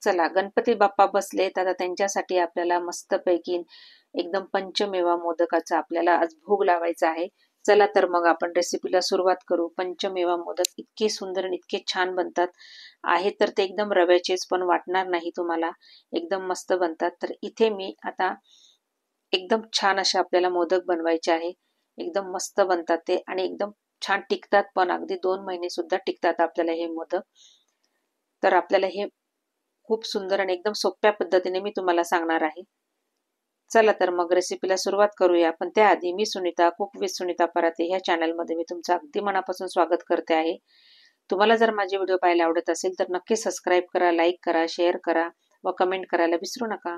चला, गणपती बाप्पा बसलेत. आता त्यांच्यासाठी आपल्याला मस्तपैकी एकदम पंचमेवा मोदकाचा आपल्याला आज भोग लावायचा आहे. चला तर मग आपण रेसिपीला सुरुवात करू. पंचमेवा मोदक इतके सुंदर आणि इतके छान बनतात. आहे तर ते एकदम रव्याचेच, पण वाटणार नाही तुम्हाला. एकदम मस्त बनतात. तर इथे मी आता एकदम छान असे आपल्याला मोदक बनवायचे आहे. एकदम मस्त बनतात ते आणि एकदम छान टिकतात पण. अगदी 2 महिने सुद्धा टिकतात आपल्याला हे मोदक. तर आपल्याला हे खूप सुंदर आणि एकदम सोप्या पद्धतीने मी तुम्हाला सांगणार आहे. चला तर मग रेसिपीला सुरुवात करूया. पण त्याआधी मी सुनीता, कुक विथ सुनीता पराते ह्या चॅनलमध्ये मी तुमचं अगदी मनापासून स्वागत करते आहे. तुम्हाला जर माझे व्हिडिओ पाहायला आवडत असेल तर नक्की सबस्क्राईब करा, लाईक करा, शेअर करा व कमेंट करायला विसरू नका.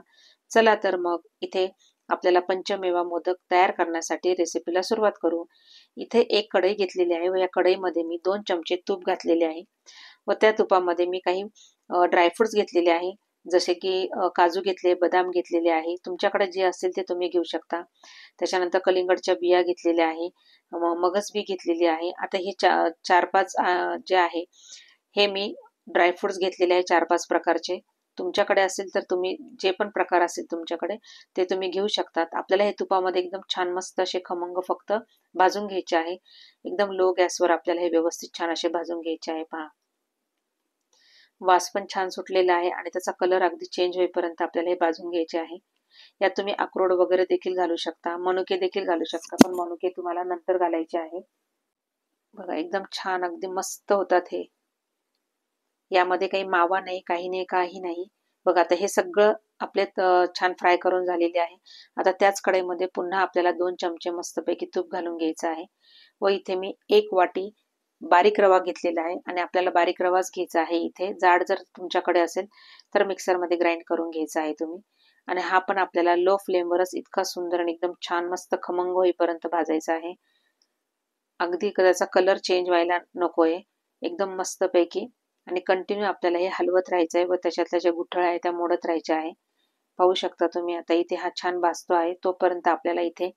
चला तर मग इथे आपल्याला पंचमेवा मोदक तयार करण्यासाठी रेसिपीला सुरुवात करू. इथे एक कढई घेतलेली आहे व या कढईमध्ये मी 2 चमचे तूप घातलेले आहे व त्या तुपामध्ये मी काही ड्रायफ्रुट्स घेतलेले आहे. जसे की काजू घेतले, बदाम घेतलेले आहे. तुमच्याकडे जे असेल ते तुम्ही घेऊ शकता. त्याच्यानंतर कलिंगडच्या बिया घेतलेल्या आहे, मगज बी घेतलेली आहे. आता हे 4-5 जे आहे हे मी ड्रायफ्रुट्स घेतलेले आहे 4-5 प्रकारचे. तुमच्याकडे असेल तर तुम्ही जे पण प्रकार असेल तुमच्याकडे ते तुम्ही घेऊ शकतात. आपल्याला हे तुपामध्ये एकदम छान मस्त असे खमंग फक्त भाजून घ्यायचे आहे. एकदम लो गॅसवर आपल्याला हे व्यवस्थित छान असे भाजून घ्यायचे आहे. पहा, वास पण छान सुटलेला आहे आणि त्याचा कलर अगदी चेंज होईपर्यंत आपल्याला हे भाजून घ्यायचे आहे. यात तुम्ही अक्रोड वगैरे देखील घालू शकता, मनुके देखील घालू शकता, पण मनुके तुम्हाला नंतर घालायचे आहे. बघा, एकदम छान अगदी मस्त होतात हे. यामध्ये काही मावा नाही, काही नाही, काही नाही. बघा, आता हे सगळं आपले छान फ्राय करून झालेले आहे. आता त्याच कढईमध्ये पुन्हा आपल्याला 2 चमचे मस्तपैकी तूप घालून घ्यायचं आहे व इथे मी 1 वाटी बारीक रवा घेतलेला आहे आणि आपल्याला बारीक रवाच घ्यायचा आहे. इथे जाड जर तुमच्याकडे असेल तर मिक्सरमध्ये ग्राइंड करून घ्यायचा आहे तुम्ही. आणि हा पण आपल्याला लो फ्लेमवरच इतका सुंदर आणि एकदम छान मस्त खमंग होईपर्यंत भाजायचा आहे. अगदी त्याचा कलर चेंज व्हायला नकोय. एकदम मस्तपैकी आणि कंटिन्यू आपल्याला हे हलवत राहायचं आहे व त्याच्यातल्या ज्या गुठळ्या आहेत त्या मोडत राहायच्या आहे. पाहू शकता तुम्ही. आता इथे हा छान भाजतो आहे. तोपर्यंत आपल्याला इथे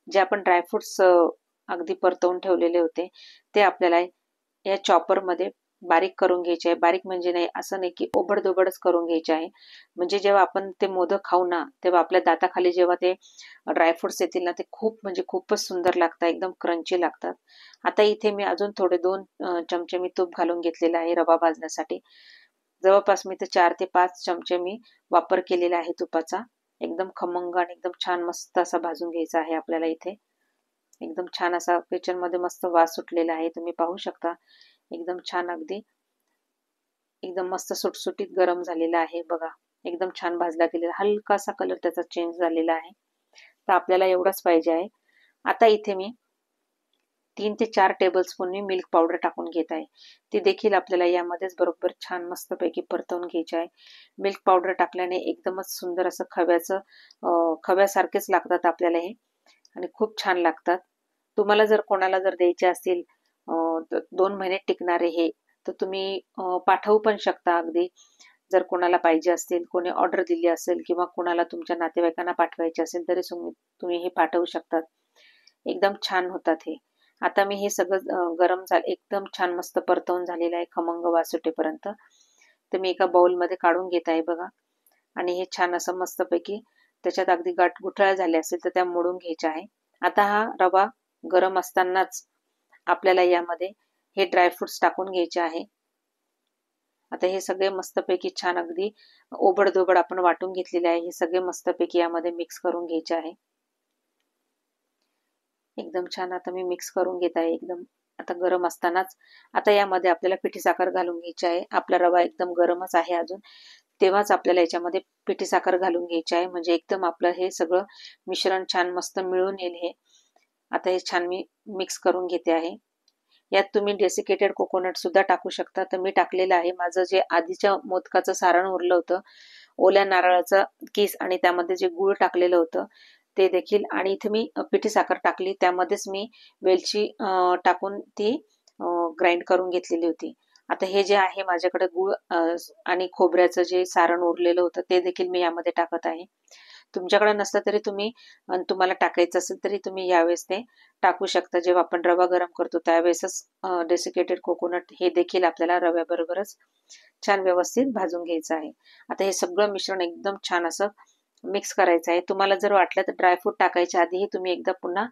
जे आपण ड्रायफ्रुट्स अगदी परतवून ठेवलेले होते ते आपल्याला या चॉपरमध्ये बारीक करून घ्यायचे आहे. बारीक म्हणजे नाही, असं नाही की ओबडधोबडच करून घ्यायचे आहे. म्हणजे जेव्हा आपण ते मोदक खाऊ ना, तेव्हा आपल्या दाताखाली जेव्हा ते ड्रायफ्रुट्स येतील ना, ते खूप म्हणजे खूपच सुंदर लागतात, एकदम क्रंची लागतात. आता इथे मी अजून थोडे 2 चमचे मी तूप घालून घेतलेलं आहे रवा भाजण्यासाठी. जवळपास मी ते 4 ते 5 चमचे मी वापर केलेला आहे तुपाचा. एकदम खमंग आणि एकदम छान मस्त असा भाजून घ्यायचा आहे आपल्याला इथे. एकदम छान असा किचनमध्ये मस्त वास सुटलेला आहे. तुम्ही पाहू शकता. एकदम छान अगदी एकदम मस्त सुटसुटीत गरम झालेला आहे. बघा, एकदम छान भाजला गेलेला. हलकासा कलर त्याचा चेंज झालेला आहे. तर आपल्याला एवढंच पाहिजे आहे. आता इथे मी 3 ते 4 टेबलस्पून मी मिल्क पावडर टाकून घेत आहे. ती देखील आपल्याला यामध्येच बरोबर छान मस्तपैकी परतवून घ्यायची आहे. मिल्क पावडर टाकल्याने एकदमच सुंदर असं खव्यासारखेच लागतात आपल्याला हे आणि खूप छान लागतात. तुम्हाला जर कोणाला जर द्यायचे असतील 2 महिने टिकणारे हे, तर तुम्ही पाठवू पण शकता अगदी. जर कोणाला पाहिजे असतील, कोणी ऑर्डर दिली असेल किंवा कोणाला तुमच्या नातेवाईकांना पाठवायचे असेल तरी तुम्ही हे पाठवू शकतात. एकदम छान होतात हे. आता मी हे सगळं गरम झालं, एकदम छान मस्त परतवून झालेलं आहे खमंग वास सुटेपर्यंत. तर मी एका बाउलमध्ये काढून घेत आहे बघा. आणि हे छान असं मस्तपैकी त्याच्यात अगदी गुठळ्या झाल्या असेल तर त्या मोडून घ्यायच्या आहे. आता हा रवा गरम असतानाच आपल्याला यामध्ये हे ड्रायफ्रुट्स टाकून घ्यायचे आहे. आता हे सगळे मस्तपैकी छान अगदी ओबडधोबड आपण वाटून घेतलेले आहे. हे सगळे मस्तपैकी यामध्ये मिक्स करून घ्यायचे आहे. एकदम छान आता मी मिक्स करून घेत आहे. एकदम आता गरम असतानाच आता यामध्ये आपल्याला पिठी साखर घालून घ्यायची आहे. आपला रवा एकदम गरमच आहे अजून, तेव्हाच आपल्याला याच्यामध्ये पिठी साखर घालून घ्यायची आहे. म्हणजे एकदम आपलं हे सगळं मिश्रण छान मस्त मिळून येईल हे. आता हे छान मी मिक्स करून घेते आहे. यात तुम्ही डेसिकेटेड कोकोनट सुद्धा टाकू शकता. तर मी टाकलेलं आहे. माझं जे आधीच्या मोदकाचं सारण उरलं होतं, ओल्या नारळाचा किस आणि त्यामध्ये जे गूळ टाकलेलं होतं ते देखील, आणि इथे मी पिठी साखर टाकली. त्यामध्येच मी वेलची टाकून ती ग्राइंड करून घेतलेली होती. आता हे जे आहे माझ्याकडे गूळ आणि खोबऱ्याचं जे सारण उरलेलं होतं ते देखील मी यामध्ये टाकत आहे. तुमच्याकडे नसलं तरी तुम्ही तुम्हाला टाकायचं असेल तरी तुम्ही यावेळेस ते टाकू शकता. जेव्हा आपण रवा गरम करतो त्यावेळेसच डेसिकेटेड कोकोनट हे देखील आपल्याला रव्याबरोबरच छान व्यवस्थित भाजून घ्यायचं आहे. आता हे सगळं मिश्रण एकदम छान असं मिक्स करायचं आहे. तुम्हाला जर वाटलं तर ड्रायफ्रूट टाकायच्या आधीही तुम्ही एकदा पुन्हा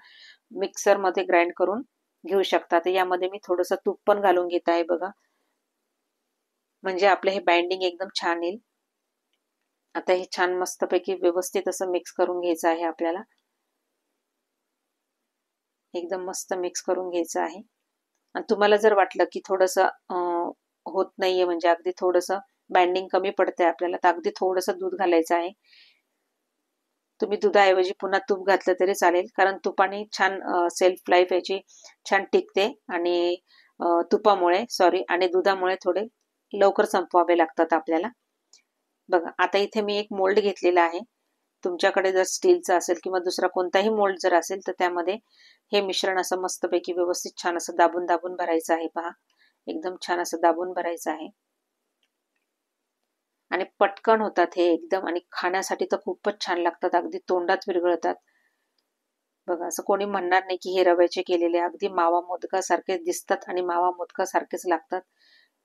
मिक्सरमध्ये ग्राइंड करून घेऊ शकता. तर यामध्ये मी थोडंसं तूप पण घालून घेत आहे बघा, म्हणजे आपलं हे बाइंडिंग एकदम छान येईल. आता हे छान मस्तपैकी व्यवस्थित असं मिक्स करून घ्यायचं आहे आपल्याला. एकदम मस्त मिक्स करून घ्यायचं आहे. आणि तुम्हाला जर वाटलं की थोडंसं होत नाहीये, म्हणजे अगदी थोडंसं बाइंडिंग कमी पडते आपल्याला, तर अगदी थोडंसं दूध घालायचं आहे. तुम्ही दुधाऐवजी पुन्हा तूप घातलं तरी चालेल, कारण तुपाने छान सेल्फ लाईफ याची छान टिकते आणि तुपामुळे आणि दुधामुळे थोडे लवकर संपवावे लागतात आपल्याला. बघा, आता इथे मी एक मोल्ड घेतलेला आहे. तुमच्याकडे जर स्टीलचा असेल किंवा दुसरा कोणताही मोल्ड जर असेल तर त्यामध्ये हे मिश्रण असं मस्तपैकी व्यवस्थित छान असं दाबून दाबून भरायचं आहे. पहा, एकदम छान असं दाबून भरायचं आहे आणि पटकन होतात हे एकदम, आणि खाण्यासाठी तर खूपच छान लागतात, अगदी तोंडात विरघळतात. बघा, असं कोणी म्हणणार नाही की हे रव्याचे केलेले, अगदी मावा मोदकासारखे दिसतात आणि मावा मोदकासारखेच लागतात.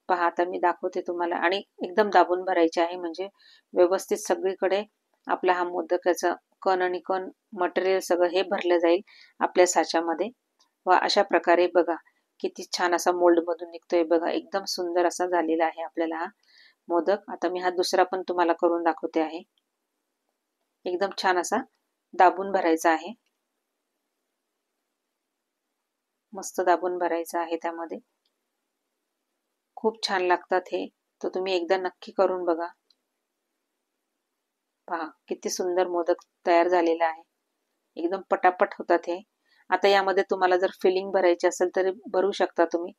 पहा, आता मी दाखवते तुम्हाला. आणि एकदम दाबून भरायचे आहे, म्हणजे व्यवस्थित सगळीकडे आपला हा मोदकाचा कण आणि कण मटेरियल सगळं हे भरलं जाईल आपल्या साच्यामध्ये. व अशा प्रकारे बघा किती छान असा मोल्ड मधून निघतोय. बघा, एकदम सुंदर असा झालेला आहे आपल्याला हा मोदक. आता मी हा दुसरा पण तुम्हाला करून दाखवते आहे. एकदम छान असा दाबून भरायचा आहे, मस्त दाबून भरायचा आहे त्यामध्ये. खूप छान लागतात हे, तर तुम्ही एकदा नक्की करून बघा. पहा, किती सुंदर मोदक तयार झालेला आहे, एकदम पटापट होतात हे. आता यामध्ये तुम्हाला जर फिलिंग भरायची असेल तरी भरू शकता तुम्ही,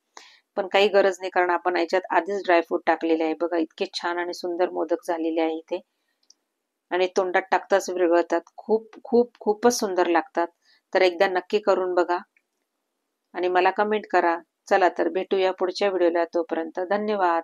पण काही गरज नाही, कारण आपण याच्यात आधीच ड्रायफ्रूट टाकलेले आहे. बघा, इतके छान आणि सुंदर मोदक झालेले आहे इथे, आणि तोंडात टाकताच विरघळतात. खूप खूप खूपच सुंदर लागतात. तर एकदा नक्की करून बघा आणि मला कमेंट करा. चला तर भेटूया पुढच्या व्हिडिओला, तोपर्यंत धन्यवाद.